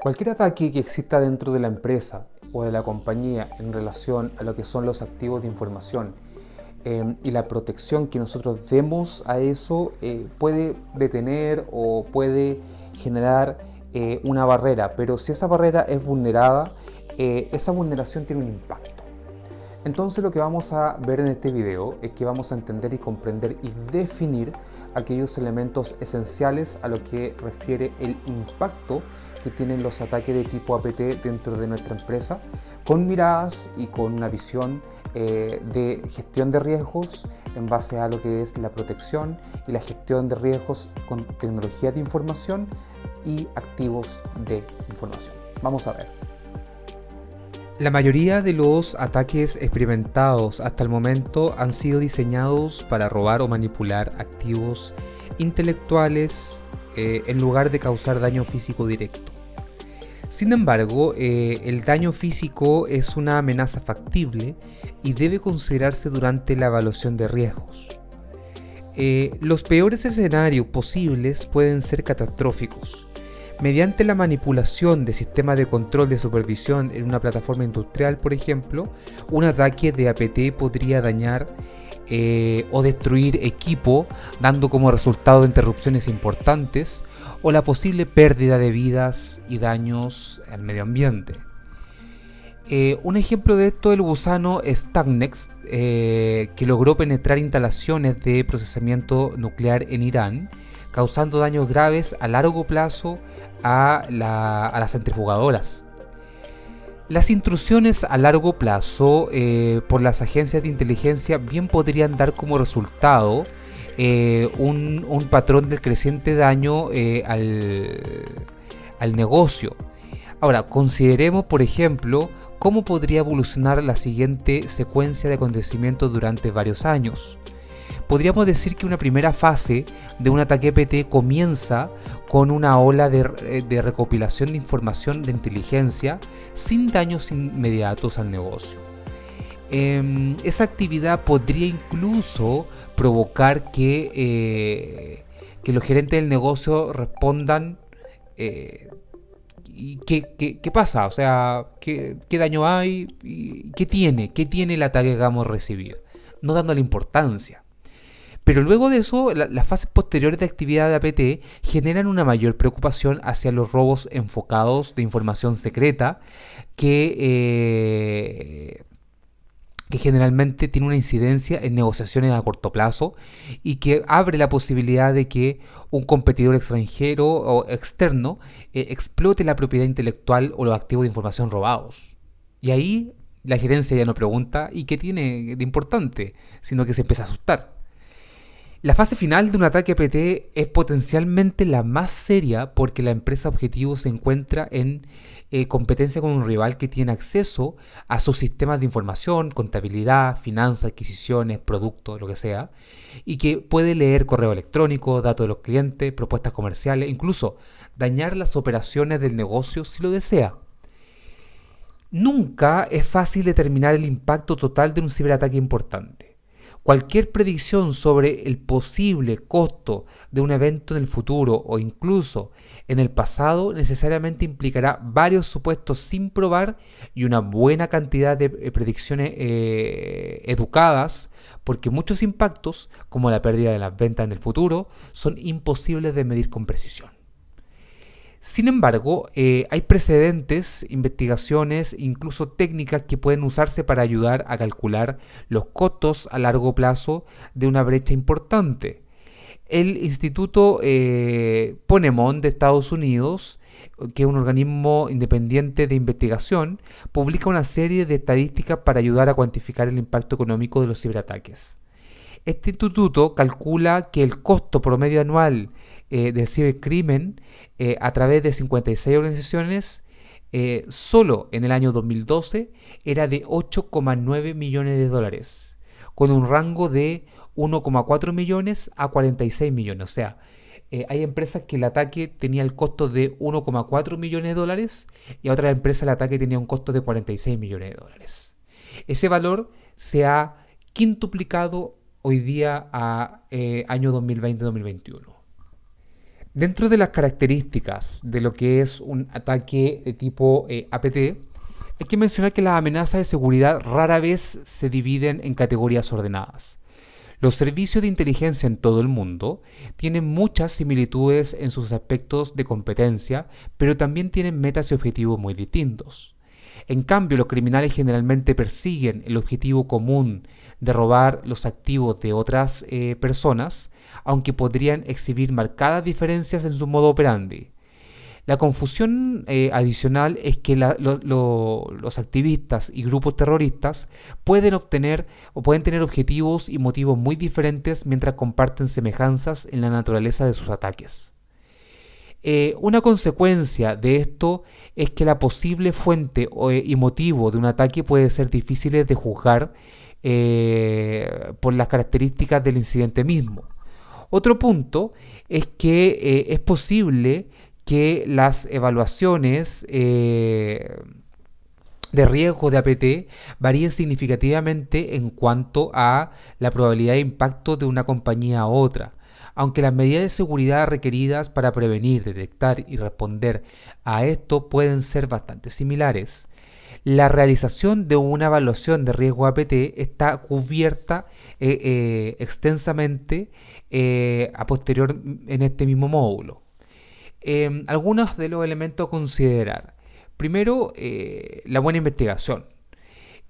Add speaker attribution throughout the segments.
Speaker 1: Cualquier ataque que exista dentro de la empresa o de la compañía en relación a lo que son los activos de información y la protección que nosotros demos a eso puede detener o puede generar una barrera, pero si esa barrera es vulnerada, esa vulneración tiene un impacto. Entonces lo que vamos a ver en este video es que vamos a entender y comprender y definir aquellos elementos esenciales a lo que refiere el impacto que tienen los ataques de tipo APT dentro de nuestra empresa, con miradas y con una visión de gestión de riesgos en base a lo que es la protección y la gestión de riesgos con tecnología de información y activos de información. Vamos a ver.
Speaker 2: La mayoría de los ataques experimentados hasta el momento han sido diseñados para robar o manipular activos intelectuales en lugar de causar daño físico directo. Sin embargo, el daño físico es una amenaza factible y debe considerarse durante la evaluación de riesgos. Los peores escenarios posibles pueden ser catastróficos. Mediante la manipulación de sistemas de control de supervisión en una plataforma industrial, por ejemplo, un ataque de APT podría dañar o destruir equipo, dando como resultado interrupciones importantes o la posible pérdida de vidas y daños al medio ambiente. Un ejemplo de esto es el gusano Stuxnet, que logró penetrar instalaciones de procesamiento nuclear en Irán, causando daños graves a largo plazo a las centrifugadoras. Las intrusiones a largo plazo por las agencias de inteligencia bien podrían dar como resultado un patrón de creciente daño al negocio. Ahora, consideremos, por ejemplo, cómo podría evolucionar la siguiente secuencia de acontecimientos durante varios años. Podríamos decir que una primera fase de un ataque APT comienza con una ola de recopilación de información de inteligencia sin daños inmediatos al negocio. Esa actividad podría incluso provocar que los gerentes del negocio respondan ¿qué pasa? O sea, ¿qué daño hay? ¿Qué tiene? ¿Qué tiene el ataque que vamos a recibir? No dándole importancia. Pero luego de eso, las fases posteriores de actividad de APT generan una mayor preocupación hacia los robos enfocados de información secreta que, eh, que generalmente tiene una incidencia en negociaciones a corto plazo y que abre la posibilidad de que un competidor extranjero o externo explote la propiedad intelectual o los activos de información robados. Y ahí la gerencia ya no pregunta ¿y qué tiene de importante? Sino que se empieza a asustar. La fase final de un ataque APT es potencialmente la más seria porque la empresa objetivo se encuentra en competencia con un rival que tiene acceso a sus sistemas de información, contabilidad, finanzas, adquisiciones, productos, lo que sea, y que puede leer correo electrónico, datos de los clientes, propuestas comerciales, incluso dañar las operaciones del negocio si lo desea. Nunca es fácil determinar el impacto total de un ciberataque importante. Cualquier predicción sobre el posible costo de un evento en el futuro o incluso en el pasado necesariamente implicará varios supuestos sin probar y una buena cantidad de predicciones educadas, porque muchos impactos, como la pérdida de las ventas en el futuro, son imposibles de medir con precisión. Sin embargo, hay precedentes, investigaciones, incluso técnicas que pueden usarse para ayudar a calcular los costos a largo plazo de una brecha importante. El Instituto Ponemon de Estados Unidos, que es un organismo independiente de investigación, publica una serie de estadísticas para ayudar a cuantificar el impacto económico de los ciberataques. Este instituto calcula que el costo promedio anual del cibercrimen a través de 56 organizaciones solo en el año 2012 era de 8,9 millones de dólares, con un rango de 1,4 millones a 46 millones. O sea, hay empresas que el ataque tenía el costo de 1,4 millones de dólares y a otras empresas el ataque tenía un costo de 46 millones de dólares. Ese valor se ha quintuplicado hoy día a año 2020-2021. Dentro de las características de lo que es un ataque de tipo APT, hay que mencionar que las amenazas de seguridad rara vez se dividen en categorías ordenadas. Los servicios de inteligencia en todo el mundo tienen muchas similitudes en sus aspectos de competencia, pero también tienen metas y objetivos muy distintos. En cambio, los criminales generalmente persiguen el objetivo común de robar los activos de otras personas, aunque podrían exhibir marcadas diferencias en su modo operandi. La confusión adicional es que los activistas y grupos terroristas pueden obtener o pueden tener objetivos y motivos muy diferentes mientras comparten semejanzas en la naturaleza de sus ataques. Una consecuencia de esto es que la posible fuente y motivo de un ataque puede ser difíciles de juzgar por las características del incidente mismo. Otro punto es que es posible que las evaluaciones de riesgo de APT varíen significativamente en cuanto a la probabilidad de impacto de una compañía a otra, aunque las medidas de seguridad requeridas para prevenir, detectar y responder a esto pueden ser bastante similares. La realización de una evaluación de riesgo APT está cubierta extensamente a posterior en este mismo módulo. Algunos de los elementos a considerar. Primero, la buena investigación.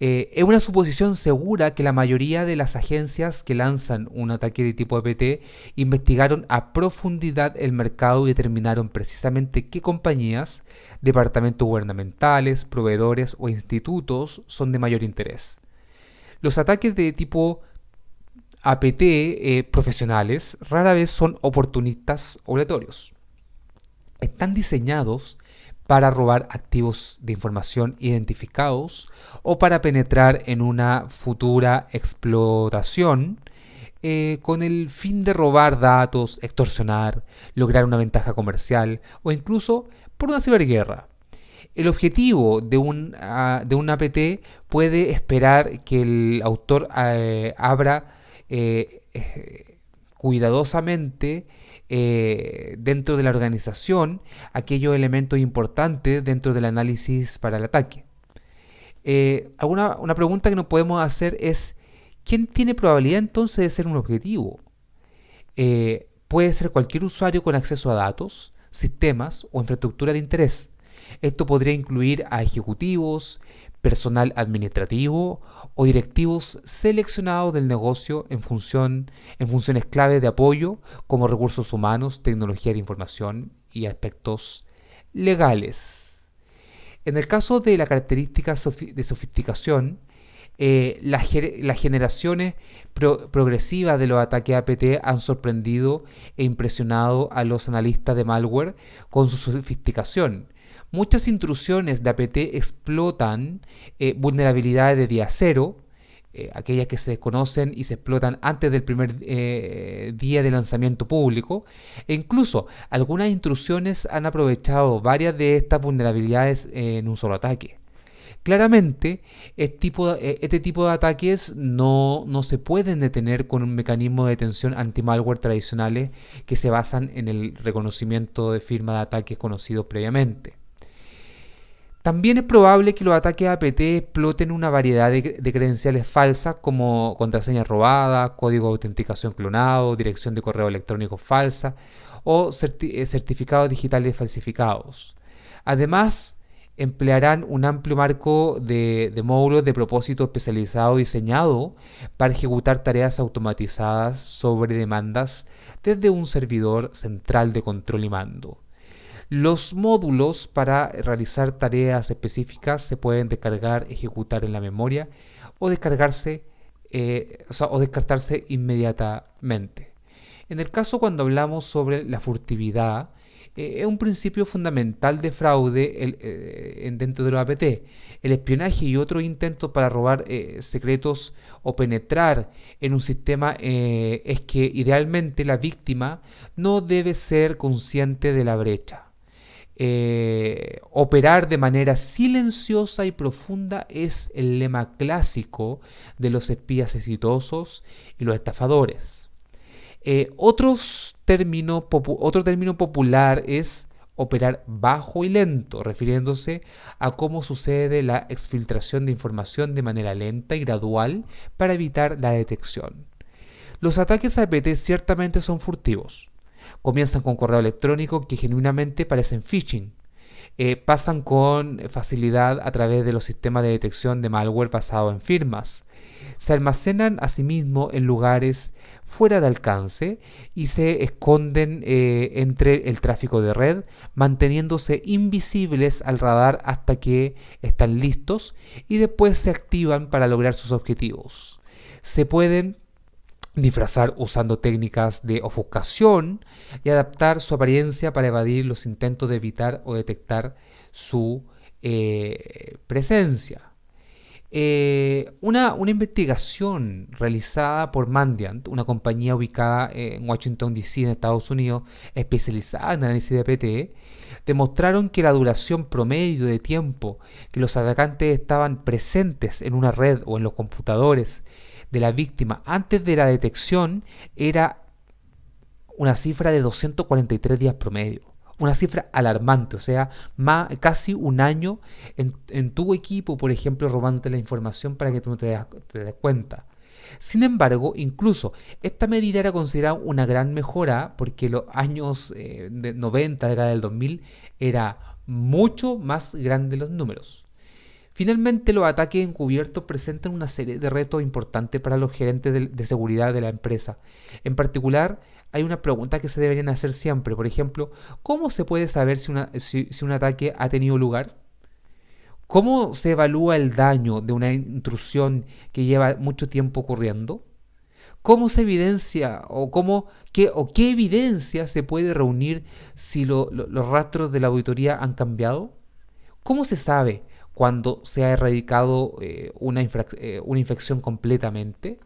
Speaker 2: Es una suposición segura que la mayoría de las agencias que lanzan un ataque de tipo EPT investigaron a profundidad el mercado y determinaron precisamente qué compañías, departamentos gubernamentales, proveedores o institutos son de mayor interés. Los ataques de tipo APT profesionales rara vez son oportunistas o aleatorios. Están diseñados para robar activos de información identificados o para penetrar en una futura explotación con el fin de robar datos, extorsionar, lograr una ventaja comercial o incluso por una ciberguerra. El objetivo de un APT puede esperar que el autor abra cuidadosamente dentro de la organización aquellos elementos importantes dentro del análisis para el ataque. Una pregunta que nos podemos hacer es, ¿quién tiene probabilidad entonces de ser un objetivo? Puede ser cualquier usuario con acceso a datos, sistemas o infraestructura de interés. Esto podría incluir a ejecutivos, personal administrativo o directivos seleccionados del negocio en funciones clave de apoyo como recursos humanos, tecnología de información y aspectos legales. En el caso de la característica de sofisticación, las generaciones progresivas de los ataques APT han sorprendido e impresionado a los analistas de malware con su sofisticación. Muchas intrusiones de APT explotan vulnerabilidades de día cero, aquellas que se desconocen y se explotan antes del primer día de lanzamiento público, e incluso algunas intrusiones han aprovechado varias de estas vulnerabilidades en un solo ataque. Claramente, este tipo de ataques no se pueden detener con un mecanismo de detención anti-malware tradicionales que se basan en el reconocimiento de firma de ataques conocidos previamente. También es probable que los ataques APT exploten una variedad de credenciales falsas como contraseñas robadas, código de autenticación clonado, dirección de correo electrónico falsa o certificados digitales falsificados. Además, emplearán un amplio marco de módulos de propósito especializado diseñado para ejecutar tareas automatizadas sobre demandas desde un servidor central de control y mando. Los módulos para realizar tareas específicas se pueden descargar, ejecutar en la memoria o o descartarse inmediatamente. En el caso cuando hablamos sobre la furtividad, es un principio fundamental de fraude dentro de los APT. El espionaje y otros intentos para robar secretos o penetrar en un sistema es que idealmente la víctima no debe ser consciente de la brecha. Operar de manera silenciosa y profunda es el lema clásico de los espías exitosos y los estafadores. Otro término popular es operar bajo y lento, refiriéndose a cómo sucede la exfiltración de información de manera lenta y gradual para evitar la detección. Los ataques a APT ciertamente son furtivos. Comienzan con correo electrónico que genuinamente parecen phishing. Pasan con facilidad a través de los sistemas de detección de malware basado en firmas. Se almacenan asimismo en lugares fuera de alcance y se esconden entre el tráfico de red, manteniéndose invisibles al radar hasta que están listos y después se activan para lograr sus objetivos. Se pueden disfrazar usando técnicas de ofuscación y adaptar su apariencia para evadir los intentos de evitar o detectar su presencia. Una investigación realizada por Mandiant, una compañía ubicada en Washington, D.C., en Estados Unidos, especializada en análisis de APT, demostraron que la duración promedio de tiempo que los atacantes estaban presentes en una red o en los computadores de la víctima antes de la detección era una cifra de 243 días promedio. Una cifra alarmante, o sea, casi un año en tu equipo, por ejemplo, robándote la información para que tú no te des cuenta. Sin embargo, incluso esta medida era considerada una gran mejora porque los años de 90, década del 2000, era mucho más grande los números. Finalmente, los ataques encubiertos presentan una serie de retos importantes para los gerentes de seguridad de la empresa. En particular, hay una pregunta que se deberían hacer siempre. Por ejemplo, ¿cómo se puede saber si un ataque ha tenido lugar? ¿Cómo se evalúa el daño de una intrusión que lleva mucho tiempo ocurriendo? ¿Cómo se evidencia qué evidencia se puede reunir si los rastros de la auditoría han cambiado? ¿Cómo se sabe cuando se ha erradicado una infección completamente?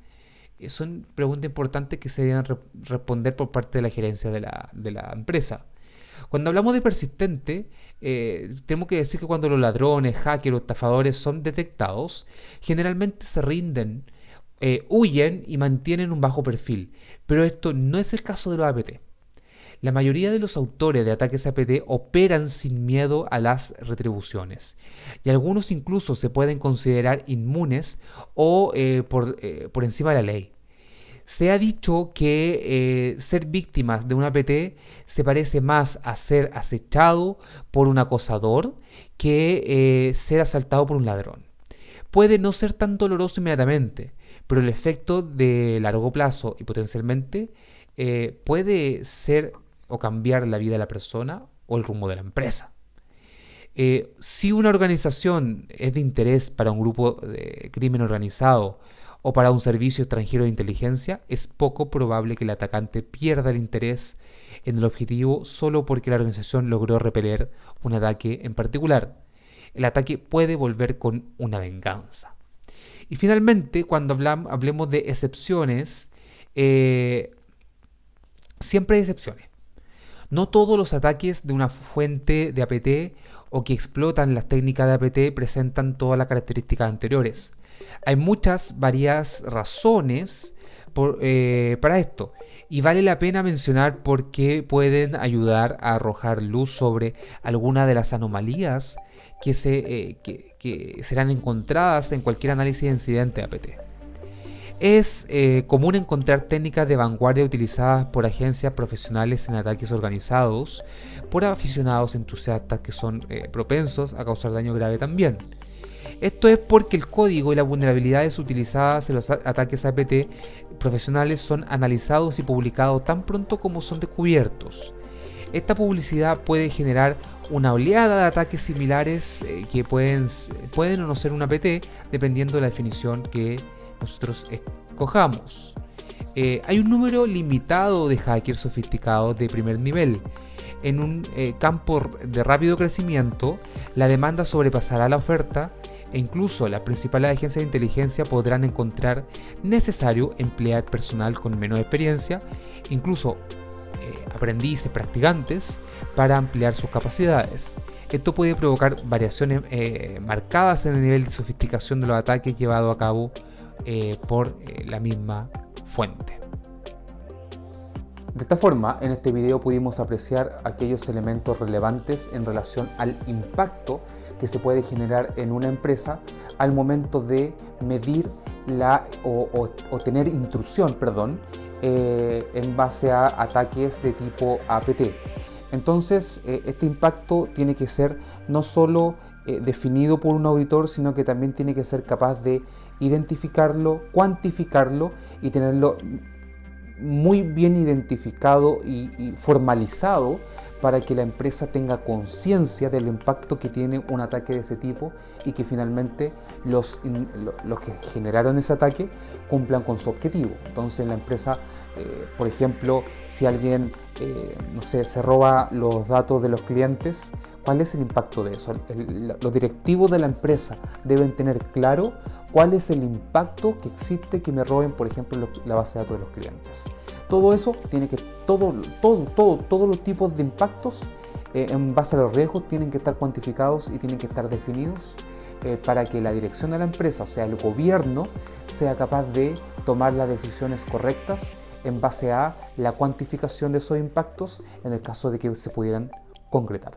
Speaker 2: Son preguntas importantes que se deben responder por parte de la gerencia de la empresa. Cuando hablamos de persistente, tenemos que decir que cuando los ladrones, hackers o estafadores son detectados, generalmente se rinden, huyen y mantienen un bajo perfil. Pero esto no es el caso de los APT. La mayoría de los autores de ataques APT operan sin miedo a las retribuciones y algunos incluso se pueden considerar inmunes o por encima de la ley. Se ha dicho que ser víctimas de un APT se parece más a ser acechado por un acosador que ser asaltado por un ladrón. Puede no ser tan doloroso inmediatamente, pero el efecto de largo plazo y potencialmente puede ser o cambiar la vida de la persona o el rumbo de la empresa. Si una organización es de interés para un grupo de crimen organizado o para un servicio extranjero de inteligencia, es poco probable que el atacante pierda el interés en el objetivo solo porque la organización logró repeler un ataque en particular. El ataque puede volver con una venganza. Y finalmente, cuando hablemos de excepciones, siempre hay excepciones. No todos los ataques de una fuente de APT o que explotan las técnicas de APT presentan todas las características anteriores. Hay muchas varias razones para esto y vale la pena mencionar por qué pueden ayudar a arrojar luz sobre algunas de las anomalías que serán encontradas en cualquier análisis de incidente de APT. Es común encontrar técnicas de vanguardia utilizadas por agencias profesionales en ataques organizados por aficionados entusiastas que son propensos a causar daño grave también. Esto es porque el código y las vulnerabilidades utilizadas en los ataques APT profesionales son analizados y publicados tan pronto como son descubiertos. Esta publicidad puede generar una oleada de ataques similares que pueden o no ser un APT dependiendo de la definición que nosotros escojamos. Hay un número limitado de hackers sofisticados de primer nivel. En un campo de rápido crecimiento, la demanda sobrepasará la oferta e incluso las principales agencias de inteligencia podrán encontrar necesario emplear personal con menos experiencia, incluso aprendices, practicantes, para ampliar sus capacidades. Esto puede provocar variaciones marcadas en el nivel de sofisticación de los ataques llevados a cabo por la misma fuente.
Speaker 1: De esta forma, en este video pudimos apreciar aquellos elementos relevantes en relación al impacto que se puede generar en una empresa al momento de medir o tener intrusión, en base a ataques de tipo APT. Entonces, este impacto tiene que ser no solo definido por un auditor, sino que también tiene que ser capaz de identificarlo, cuantificarlo y tenerlo muy bien identificado y formalizado para que la empresa tenga conciencia del impacto que tiene un ataque de ese tipo y que finalmente los que generaron ese ataque cumplan con su objetivo. Entonces la empresa, por ejemplo, si alguien se roba los datos de los clientes, ¿cuál es el impacto de eso? Los directivos de la empresa deben tener claro cuál es el impacto que existe que me roben, por ejemplo, la base de datos de los clientes. Todo eso tiene que, todos los tipos de impactos en base a los riesgos tienen que estar cuantificados y tienen que estar definidos para que la dirección de la empresa, o sea, el gobierno, sea capaz de tomar las decisiones correctas en base a la cuantificación de esos impactos en el caso de que se pudieran concretar.